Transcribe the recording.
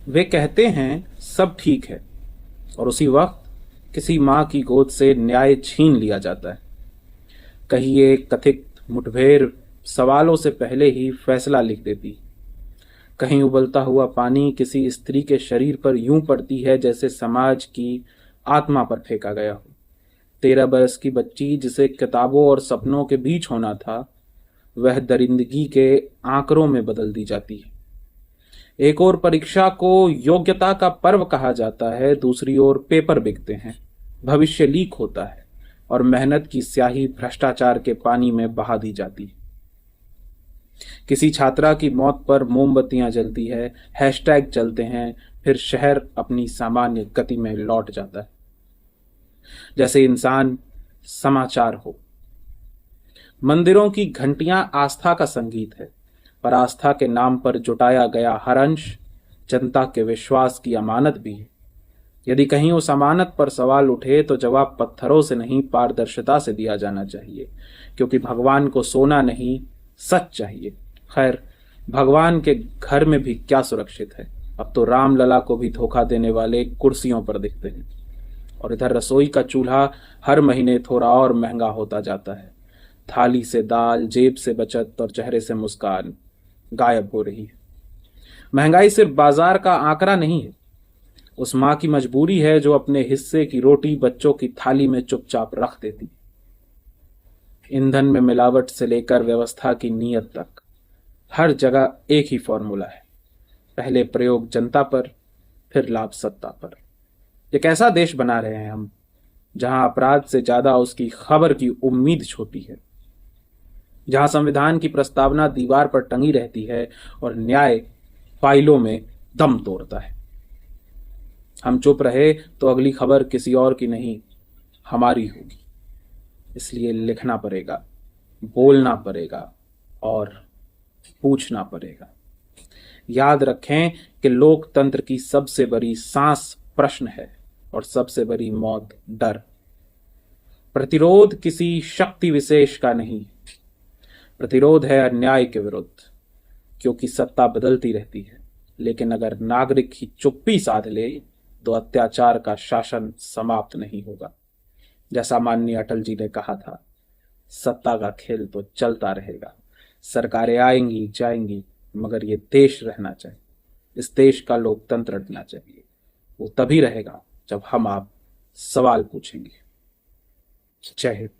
वे कहते हैं सब ठीक है, और उसी वक्त किसी माँ की गोद से न्याय छीन लिया जाता है। कहीं एक कथित मुठभेड़ सवालों से पहले ही फैसला लिख देती, कहीं उबलता हुआ पानी किसी स्त्री के शरीर पर यूं पड़ती है जैसे समाज की आत्मा पर फेंका गया हो। 13 बरस की बच्ची जिसे किताबों और सपनों के बीच होना था, वह दरिंदगी के आंकड़ों में बदल दी जाती है। एक और परीक्षा को योग्यता का पर्व कहा जाता है, दूसरी ओर पेपर बिकते हैं, भविष्य लीक होता है और मेहनत की स्याही भ्रष्टाचार के पानी में बहा दी जाती है। किसी छात्रा की मौत पर मोमबत्तियां जलती है, हैशटैग चलते हैं, फिर शहर अपनी सामान्य गति में लौट जाता है, जैसे इंसान समाचार हो। मंदिरों की घंटियां आस्था का संगीत है, पर आस्था के नाम पर जुटाया गया हर अंश जनता के विश्वास की अमानत भी है। यदि कहीं उस अमानत पर सवाल उठे तो जवाब पत्थरों से नहीं, पारदर्शिता से दिया जाना चाहिए, क्योंकि भगवान को सोना नहीं, सच चाहिए। खैर, भगवान के घर में भी क्या सुरक्षित है, अब तो राम लला को भी धोखा देने वाले कुर्सियों पर दिखते हैं। और इधर रसोई का चूल्हा हर महीने थोड़ा और महंगा होता जाता है। थाली से दाल, जेब से बचत और चेहरे से मुस्कान गायब हो रही है। महंगाई सिर्फ बाजार का आंकड़ा नहीं है, उस माँ की मजबूरी है जो अपने हिस्से की रोटी बच्चों की थाली में चुपचाप रख देती। ईंधन में मिलावट से लेकर व्यवस्था की नीयत तक हर जगह एक ही फॉर्मूला है, पहले प्रयोग जनता पर, फिर लाभ सत्ता पर। ये कैसा देश बना रहे हैं हम, जहां अपराध से ज्यादा उसकी खबर की उम्मीद छोटी है, जहां संविधान की प्रस्तावना दीवार पर टंगी रहती है और न्याय फाइलों में दम तोड़ता है। हम चुप रहे तो अगली खबर किसी और की नहीं, हमारी होगी। इसलिए लिखना पड़ेगा, बोलना पड़ेगा और पूछना पड़ेगा। याद रखें कि लोकतंत्र की सबसे बड़ी सांस प्रश्न है और सबसे बड़ी मौत डर। प्रतिरोध किसी शक्ति विशेष का नहीं, प्रतिरोध है अन्याय के विरुद्ध, क्योंकि सत्ता बदलती रहती है, लेकिन अगर नागरिक ही चुप्पी साध ले तो अत्याचार का शासन समाप्त नहीं होगा। जैसा माननीय अटल जी ने कहा था, सत्ता का खेल तो चलता रहेगा, सरकारें आएंगी जाएंगी, मगर ये देश रहना चाहिए, इस देश का लोकतंत्र रहना चाहिए। वो तभी रहेगा जब हम आप सवाल पूछेंगे। जय हिंद।